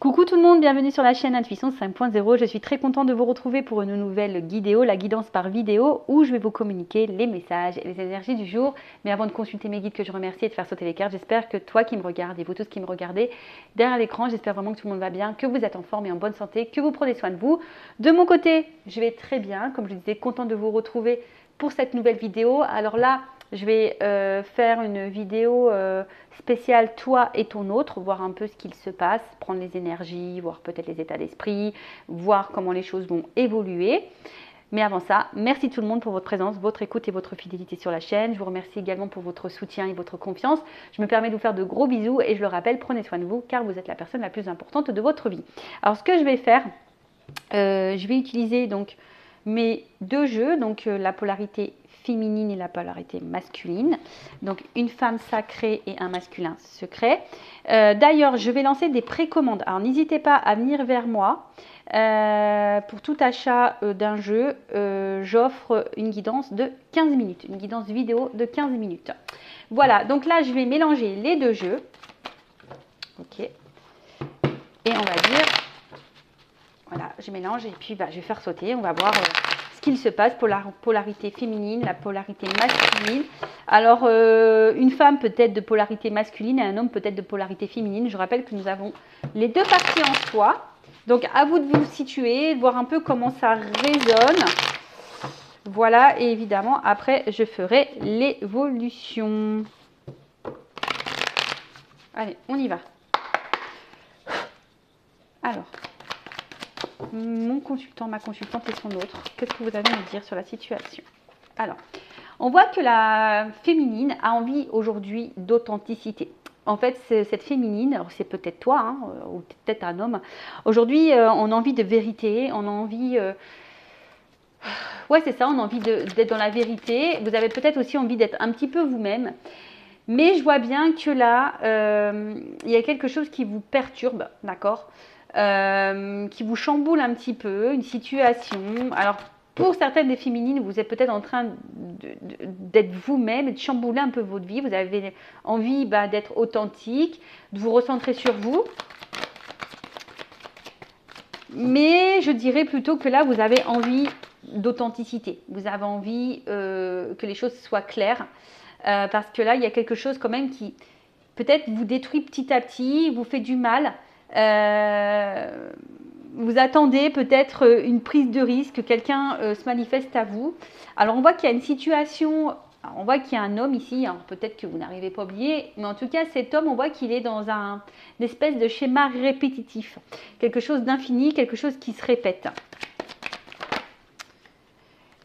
Coucou tout le monde, bienvenue sur la chaîne Intuition 5.0. Je suis très contente de vous retrouver pour une nouvelle vidéo, la guidance par vidéo, où je vais vous communiquer les messages et les énergies du jour. Mais avant de consulter mes guides que je remercie et de faire sauter les cartes, j'espère que toi qui me regardes et vous tous qui me regardez derrière l'écran, j'espère vraiment que tout le monde va bien, que vous êtes en forme et en bonne santé, que vous prenez soin de vous. De mon côté, je vais très bien, comme je disais, contente de vous retrouver pour cette nouvelle vidéo. Alors là, je vais faire une vidéo spéciale toi et ton autre, voir un peu ce qu'il se passe, prendre les énergies, voir peut-être les états d'esprit, voir comment les choses vont évoluer. Mais avant ça, merci tout le monde pour votre présence, votre écoute et votre fidélité sur la chaîne. Je vous remercie également pour votre soutien et votre confiance. Je me permets de vous faire de gros bisous et je le rappelle, prenez soin de vous car vous êtes la personne la plus importante de votre vie. Alors ce que je vais faire, je vais utiliser donc mes deux jeux, donc la polarité féminine et la polarité masculine, donc une femme sacrée et un masculin secret. D'ailleurs, je vais lancer des précommandes, alors n'hésitez pas à venir vers moi. Pour tout achat d'un jeu, j'offre une guidance de 15 minutes, une guidance vidéo de 15 minutes. Voilà, donc là je vais mélanger les deux jeux. Ok, et on va dire, voilà, je mélange et puis je vais faire sauter, on va voir ce qu'il se passe pour la polarité féminine, la polarité masculine. Alors, une femme peut-être de polarité masculine et un homme peut-être de polarité féminine. Je rappelle que nous avons les deux parties en soi. Donc, à vous de vous situer, de voir un peu comment ça résonne. Voilà, et évidemment, après, je ferai l'évolution. Allez, on y va. Alors, mon consultant, ma consultante et son autre, qu'est-ce que vous avez à me dire sur la situation? Alors, on voit que la féminine a envie aujourd'hui d'authenticité. En fait, cette féminine, c'est peut-être toi, hein, ou peut-être un homme. Aujourd'hui, on a envie de vérité, on a envie... ouais, c'est ça, on a envie d'être dans la vérité. Vous avez peut-être aussi envie d'être un petit peu vous-même. Mais je vois bien que là, il y a quelque chose qui vous perturbe, d'accord, qui vous chamboule un petit peu, une situation. Alors, pour certaines des féminines, vous êtes peut-être en train d'être vous-même et de chambouler un peu votre vie. Vous avez envie d'être authentique, de vous recentrer sur vous. Mais je dirais plutôt que là, vous avez envie d'authenticité. Vous avez envie que les choses soient claires. Parce que là, il y a quelque chose quand même qui peut-être vous détruit petit à petit, vous fait du mal. Vous attendez peut-être une prise de risque, que quelqu'un se manifeste à vous. Alors on voit qu'il y a une situation, on voit qu'il y a un homme ici, alors peut-être que vous n'arrivez pas à oublier, mais en tout cas cet homme, on voit qu'il est dans une espèce de schéma répétitif, quelque chose d'infini, quelque chose qui se répète.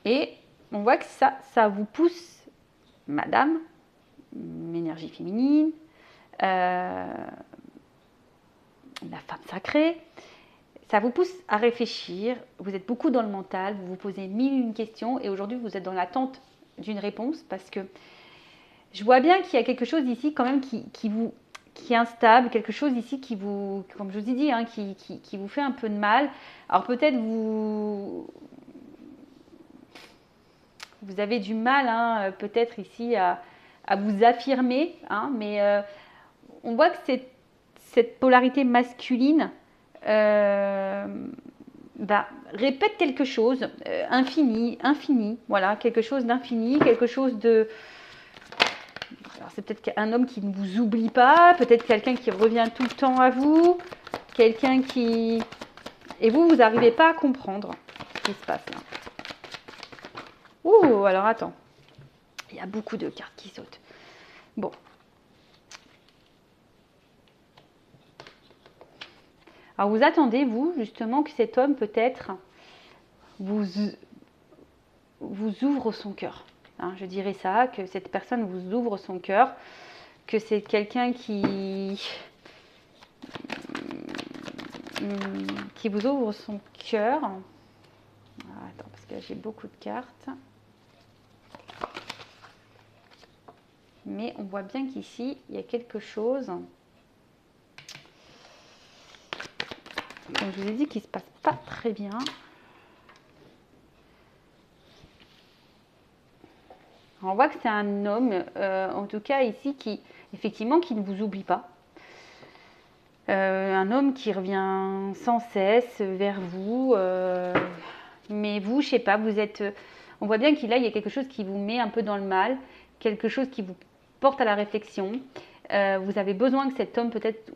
Et on voit que ça vous pousse, madame, énergie féminine, la femme sacrée, ça vous pousse à réfléchir, vous êtes beaucoup dans le mental, vous vous posez mille et une questions et aujourd'hui vous êtes dans l'attente d'une réponse parce que je vois bien qu'il y a quelque chose ici quand même qui est instable, quelque chose ici qui vous, comme je vous ai dit, hein, qui vous fait un peu de mal. Alors peut-être vous avez du mal hein, peut-être ici à vous affirmer, hein, mais on voit que cette polarité masculine répète quelque chose, infini, voilà, quelque chose d'infini, quelque chose de... Alors c'est peut-être un homme qui ne vous oublie pas, peut-être quelqu'un qui revient tout le temps à vous, quelqu'un qui... Et vous n'arrivez pas à comprendre ce qui se passe là. Ouh, alors attends, il y a beaucoup de cartes qui sautent. Bon. Alors vous attendez, vous, justement, que cet homme peut-être vous ouvre son cœur. Hein, je dirais ça, que cette personne vous ouvre son cœur, que c'est quelqu'un qui vous ouvre son cœur. Attends, parce que j'ai beaucoup de cartes. Mais on voit bien qu'ici, il y a quelque chose... Comme je vous ai dit, qui ne se passe pas très bien. On voit que c'est un homme, en tout cas ici, effectivement, qui ne vous oublie pas. Un homme qui revient sans cesse vers vous, mais vous, je sais pas, vous êtes, on voit bien qu'il y a quelque chose qui vous met un peu dans le mal, quelque chose qui vous porte à la réflexion. Vous avez besoin que cet homme peut-être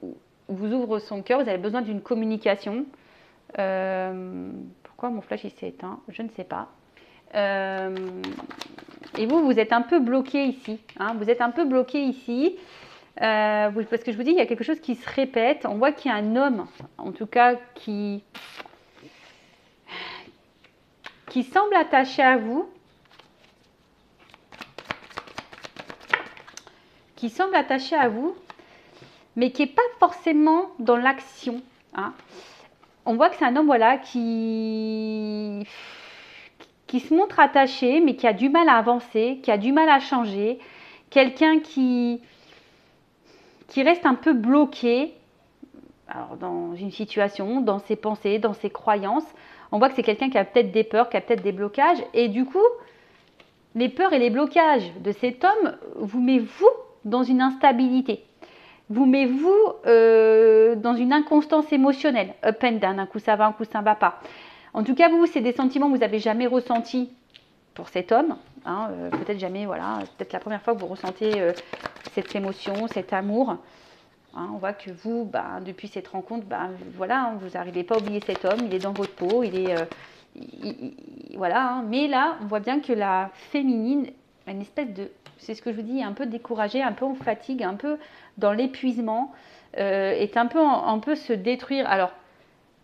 vous ouvre son cœur, vous avez besoin d'une communication. Pourquoi mon flash il s'est éteint? Je ne sais pas. Et vous êtes un peu bloqué ici. Hein, vous êtes un peu bloqué ici. Parce que je vous dis, il y a quelque chose qui se répète. On voit qu'il y a un homme, en tout cas, qui semble attaché à vous. Qui semble attaché à vous, mais qui n'est pas forcément dans l'action. Hein. On voit que c'est un homme, voilà, qui se montre attaché, mais qui a du mal à avancer, qui a du mal à changer. Quelqu'un qui reste un peu bloqué alors, dans une situation, dans ses pensées, dans ses croyances. On voit que c'est quelqu'un qui a peut-être des peurs, qui a peut-être des blocages. Et du coup, les peurs et les blocages de cet homme vous mettent, vous, dans une instabilité. Vous mettez, vous, dans une inconstance émotionnelle. Up and down, un coup ça va, un coup ça ne va pas. En tout cas, vous, c'est des sentiments que vous n'avez jamais ressentis pour cet homme. Hein, peut-être jamais, voilà, peut-être la première fois que vous ressentez cette émotion, cet amour. Hein, on voit que vous, depuis cette rencontre, voilà, hein, vous n'arrivez pas à oublier cet homme, il est dans votre peau, il est... voilà, hein. Mais là, on voit bien que la féminine a une espèce de... C'est ce que je vous dis, un peu découragée, un peu en fatigue, un peu dans l'épuisement, est un peu se détruire. Alors,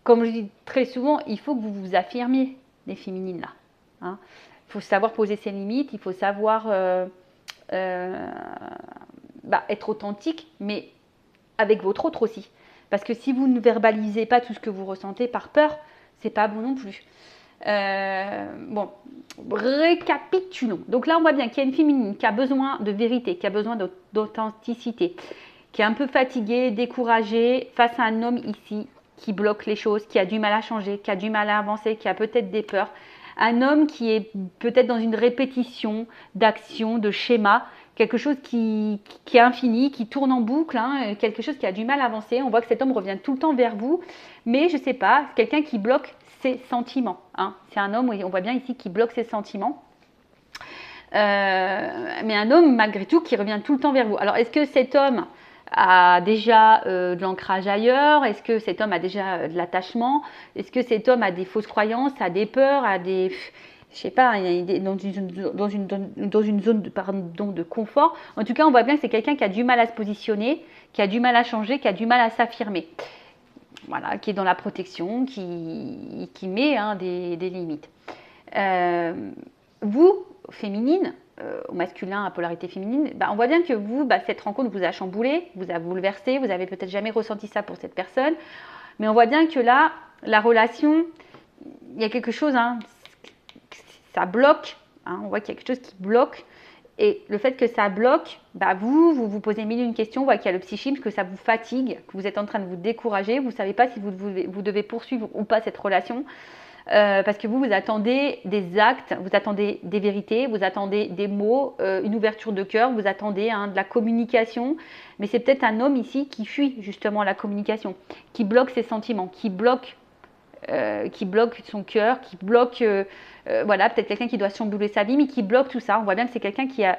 comme je dis très souvent, il faut que vous vous affirmiez, les féminines là. Hein. Il faut savoir poser ses limites, il faut savoir être authentique, mais avec votre autre aussi. Parce que si vous ne verbalisez pas tout ce que vous ressentez par peur, c'est pas bon non plus. Bon, récapitulons. Donc là, on voit bien qu'il y a une féminine qui a besoin de vérité, qui a besoin d'authenticité, qui est un peu fatiguée, découragée face à un homme ici qui bloque les choses, qui a du mal à changer, qui a du mal à avancer, qui a peut-être des peurs. Un homme qui est peut-être dans une répétition d'actions, de schémas, quelque chose qui est infini, qui tourne en boucle, hein, quelque chose qui a du mal à avancer. On voit que cet homme revient tout le temps vers vous, mais je ne sais pas, quelqu'un qui bloque ses sentiments. Hein. C'est un homme, on voit bien ici, qui bloque ses sentiments. Mais un homme, malgré tout, qui revient tout le temps vers vous. Alors, est-ce que cet homme a déjà de l'ancrage ailleurs? Est-ce que cet homme a déjà de l'attachement? Est-ce que cet homme a des fausses croyances, a des peurs, a des... Je sais pas, dans une zone de confort. En tout cas, on voit bien que c'est quelqu'un qui a du mal à se positionner, qui a du mal à changer, qui a du mal à s'affirmer. Voilà, qui est dans la protection, qui met des limites. Vous, féminine, au masculin à polarité féminine, on voit bien que vous, cette rencontre vous a chamboulé, vous a bouleversé, vous avez peut-être jamais ressenti ça pour cette personne, mais on voit bien que là, la relation, il y a quelque chose, hein, ça bloque, hein, on voit qu'il y a quelque chose qui bloque, et le fait que ça bloque, vous posez mille et une questions, on voit qu'il y a le psychisme, que ça vous fatigue, que vous êtes en train de vous décourager, vous ne savez pas si vous devez poursuivre ou pas cette relation, parce que vous attendez des actes, vous attendez des vérités, vous attendez des mots, une ouverture de cœur, vous attendez de la communication, mais c'est peut-être un homme ici qui fuit justement la communication, qui bloque ses sentiments, qui bloque son cœur, qui bloque, voilà, peut-être quelqu'un qui doit chambouler sa vie, mais qui bloque tout ça. On voit bien que c'est quelqu'un qui a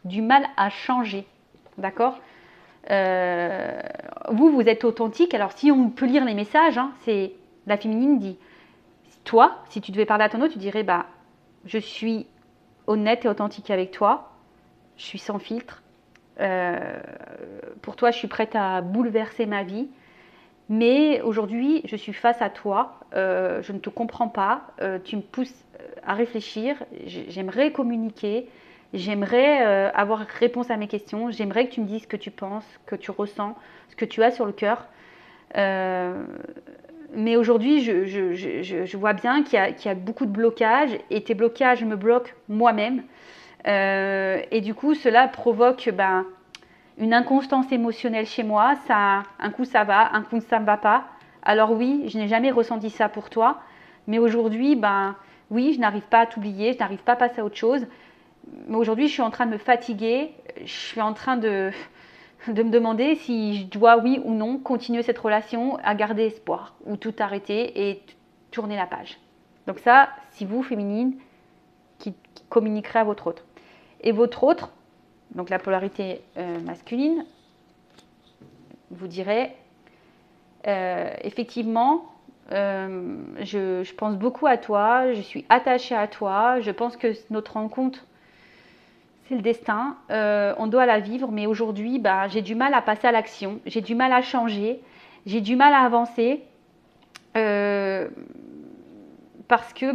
du mal à changer, d'accord? Vous êtes authentique. Alors, si on peut lire les messages, hein, c'est la féminine dit, toi, si tu devais parler à ton autre, tu dirais, je suis honnête et authentique avec toi, je suis sans filtre. Pour toi, je suis prête à bouleverser ma vie. Mais aujourd'hui, je suis face à toi, je ne te comprends pas, tu me pousses à réfléchir, j'aimerais communiquer, j'aimerais avoir réponse à mes questions, j'aimerais que tu me dises ce que tu penses, que tu ressens, ce que tu as sur le cœur. Mais aujourd'hui, je vois bien qu'il y a beaucoup de blocages, et tes blocages me bloquent moi-même. Et du coup, cela provoque... une inconstance émotionnelle chez moi, ça, un coup ça va, un coup ça ne va pas. Alors oui, je n'ai jamais ressenti ça pour toi, mais aujourd'hui, oui, je n'arrive pas à t'oublier, je n'arrive pas à passer à autre chose. Mais aujourd'hui, je suis en train de me fatiguer, je suis en train de de me demander si je dois, oui ou non, continuer cette relation, à garder espoir, ou tout arrêter et tourner la page. Donc ça, si vous, féminine, qui communiquerez à votre autre. Et votre autre, donc la polarité masculine, vous direz, effectivement, je pense beaucoup à toi, je suis attachée à toi, je pense que notre rencontre, c'est le destin, on doit la vivre, mais aujourd'hui, j'ai du mal à passer à l'action, j'ai du mal à changer, j'ai du mal à avancer, parce que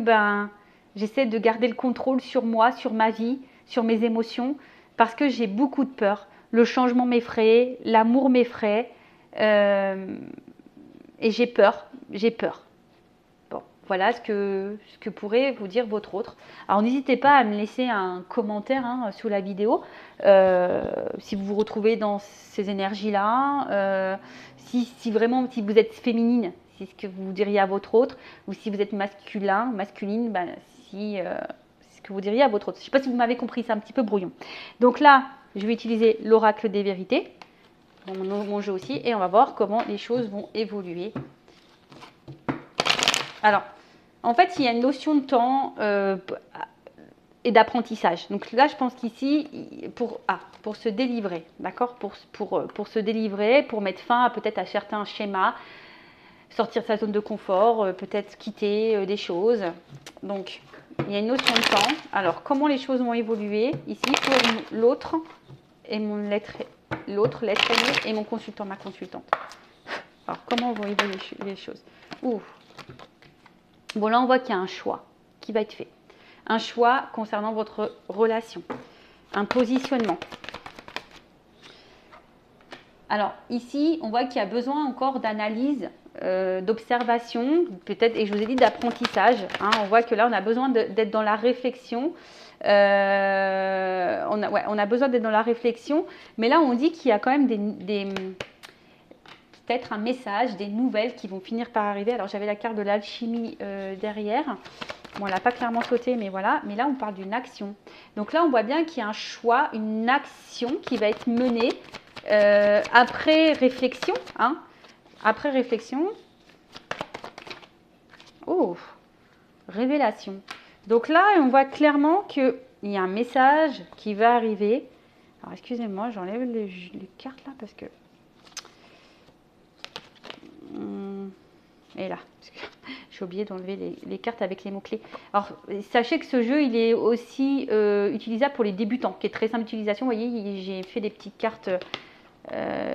j'essaie de garder le contrôle sur moi, sur ma vie, sur mes émotions, parce que j'ai beaucoup de peur. Le changement m'effraie, l'amour m'effraie, et j'ai peur, Bon, voilà ce que pourrait vous dire votre autre. Alors n'hésitez pas à me laisser un commentaire sous la vidéo, si vous vous retrouvez dans ces énergies-là, si vous êtes féminine, c'est ce que vous diriez à votre autre, ou si vous êtes masculine, c'est ce que vous diriez à votre autre. Je ne sais pas si vous m'avez compris, c'est un petit peu brouillon. Donc là, je vais utiliser l'oracle des vérités, mon jeu aussi, et on va voir comment les choses vont évoluer. Alors, en fait, il y a une notion de temps et d'apprentissage. Donc là, je pense qu'ici, pour se délivrer, d'accord, pour se délivrer, pour mettre fin peut-être à certains schémas, sortir de sa zone de confort, peut-être quitter des choses. Donc, il y a une notion de temps. Alors, comment les choses vont évoluer ici pour l'autre et l'autre, l'être aimé et mon consultant, ma consultante. Alors, comment vont évoluer les choses? Bon, là, on voit qu'il y a un choix qui va être fait. Un choix concernant votre relation. Un positionnement. Alors, ici, on voit qu'il y a besoin encore d'analyse, d'observation, peut-être, et je vous ai dit d'apprentissage. On voit que là, on a besoin d'être dans la réflexion. On a besoin d'être dans la réflexion. Mais là, on dit qu'il y a quand même peut-être un message, des nouvelles qui vont finir par arriver. Alors, j'avais la carte de l'alchimie derrière. Bon, elle n'a pas clairement sauté, mais voilà. Mais là, on parle d'une action. Donc là, on voit bien qu'il y a un choix, une action qui va être menée après réflexion. Après réflexion. Révélation. Donc là, on voit clairement qu'il y a un message qui va arriver. Alors, excusez-moi, j'enlève les cartes là parce que... Et là, j'ai oublié d'enlever les cartes avec les mots-clés. Alors, sachez que ce jeu, il est aussi utilisable pour les débutants, qui est très simple d'utilisation. Vous voyez, j'ai fait des petites cartes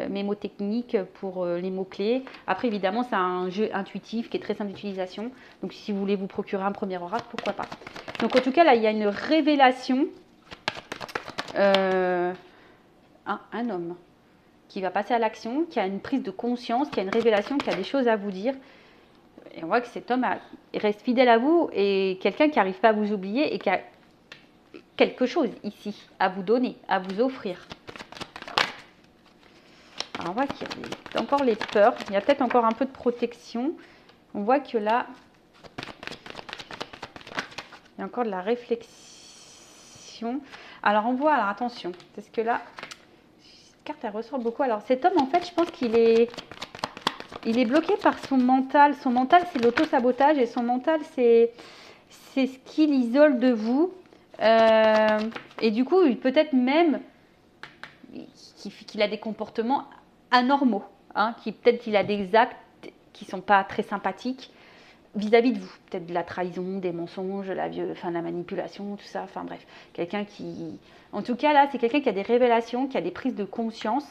mémotechniques pour les mots-clés. Après, évidemment, c'est un jeu intuitif qui est très simple d'utilisation. Donc, si vous voulez vous procurer un premier oracle, pourquoi pas. Donc, en tout cas, là, il y a une révélation. Un homme qui va passer à l'action, qui a une prise de conscience, qui a une révélation, qui a des choses à vous dire. Et on voit que cet homme reste fidèle à vous et quelqu'un qui n'arrive pas à vous oublier et qui a quelque chose ici à vous donner, à vous offrir. Alors on voit qu'il y a encore les peurs, il y a peut-être encore un peu de protection. On voit que là, il y a encore de la réflexion. Alors on voit, alors attention, parce que là, cette carte elle ressort beaucoup. Alors cet homme en fait, je pense qu'il est bloqué par son mental. Son mental, c'est l'auto-sabotage et son mental, c'est ce qu'il isole de vous. Et du coup, peut-être même qu'il a des comportements anormaux. Peut-être qu'il a des actes qui ne sont pas très sympathiques vis-à-vis de vous. Peut-être de la trahison, des mensonges, la manipulation, tout ça. Enfin bref, quelqu'un qui... En tout cas, là, c'est quelqu'un qui a des révélations, qui a des prises de conscience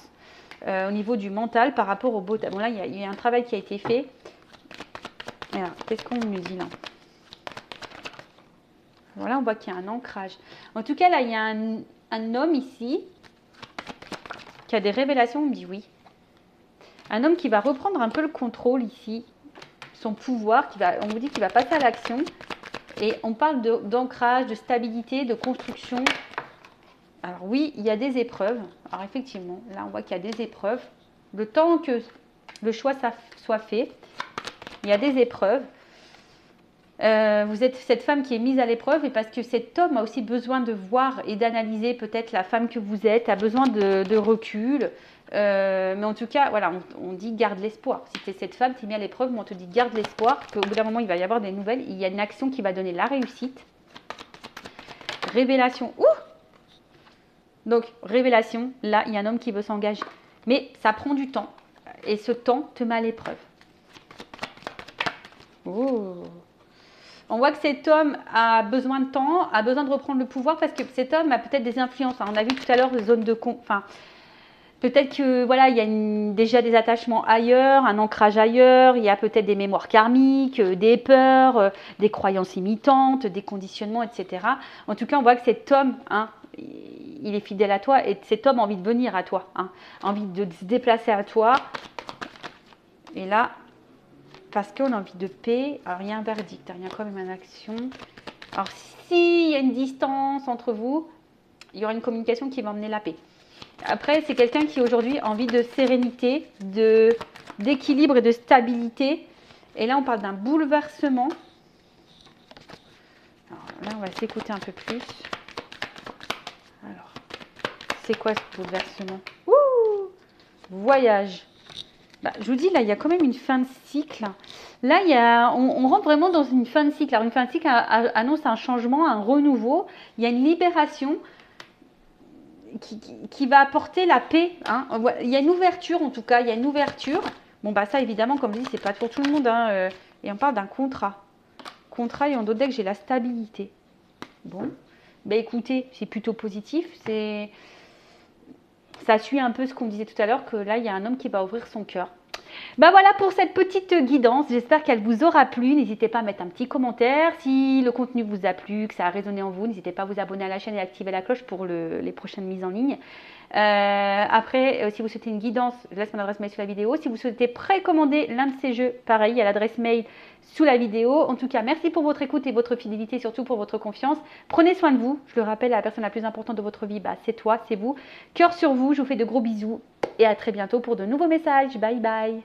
au niveau du mental par rapport au beau. Bon là, il y a un travail qui a été fait. Alors, qu'est-ce qu'on nous dit là? Voilà, on voit qu'il y a un ancrage. En tout cas, là, il y a un homme ici qui a des révélations, on me dit oui. Un homme qui va reprendre un peu le contrôle ici, son pouvoir, on vous dit qu'il va passer à l'action. Et on parle d'ancrage, de stabilité, de construction. Alors oui, il y a des épreuves. Alors effectivement, là on voit qu'il y a des épreuves. Le temps que le choix soit fait, il y a des épreuves. Vous êtes cette femme qui est mise à l'épreuve et parce que cet homme a aussi besoin de voir et d'analyser peut-être la femme que vous êtes, a besoin de recul, Mais en tout cas, voilà, on dit garde l'espoir. Si tu es cette femme, tu es mis à l'épreuve, mais on te dit garde l'espoir, qu'au bout d'un moment, il va y avoir des nouvelles. Il y a une action qui va donner la réussite. Révélation. Ouh! Donc, révélation, là, il y a un homme qui veut s'engager. Mais ça prend du temps. Et ce temps te met à l'épreuve. Oh. On voit que cet homme a besoin de temps, a besoin de reprendre le pouvoir parce que cet homme a peut-être des influences. On a vu tout à l'heure zone de... Enfin, peut-être que voilà, il y a déjà des attachements ailleurs, un ancrage ailleurs, il y a peut-être des mémoires karmiques, des peurs, des croyances imitantes, des conditionnements, etc. En tout cas, on voit que cet homme, hein, il est fidèle à toi et cet homme a envie de venir à toi, hein, a envie de se déplacer à toi. Et là, parce qu'on a envie de paix, alors il y a un verdict, il y a quand même une action. Alors s'il y a une distance entre vous, il y aura une communication qui va emmener la paix. Après, c'est quelqu'un qui aujourd'hui a envie de sérénité, d'équilibre et de stabilité. Et là, on parle d'un bouleversement. Alors là, on va s'écouter un peu plus. Alors, c'est quoi ce bouleversement? Ouh! Voyage. Bah, je vous dis, là, il y a quand même une fin de cycle. Là, on rentre vraiment dans une fin de cycle. Alors, une fin de cycle annonce un changement, un renouveau. Il y a une libération qui va apporter la paix. Hein. Il y a une ouverture, en tout cas, il y a une ouverture. Bon, bah ça, évidemment, comme je dis, c'est pas pour tout le monde. Hein, et on parle d'un contrat. Contrat, et en d'autres decks, j'ai la stabilité. Bon, bah écoutez, c'est plutôt positif. Ça suit un peu ce qu'on disait tout à l'heure, que là, il y a un homme qui va ouvrir son cœur. Ben voilà pour cette petite guidance, j'espère qu'elle vous aura plu. N'hésitez pas à mettre un petit commentaire. Si le contenu vous a plu, que ça a résonné en vous, n'hésitez pas à vous abonner à la chaîne et activer la cloche pour les prochaines mises en ligne. Après, si vous souhaitez une guidance, je laisse mon adresse mail sous la vidéo. Si vous souhaitez précommander l'un de ces jeux, pareil, il y a l'adresse mail sous la vidéo. En tout cas, merci pour votre écoute et votre fidélité, surtout pour votre confiance. Prenez soin de vous. Je le rappelle, la personne la plus importante de votre vie, bah, c'est toi, c'est vous. Cœur sur vous, je vous fais de gros bisous et à très bientôt pour de nouveaux messages. Bye bye.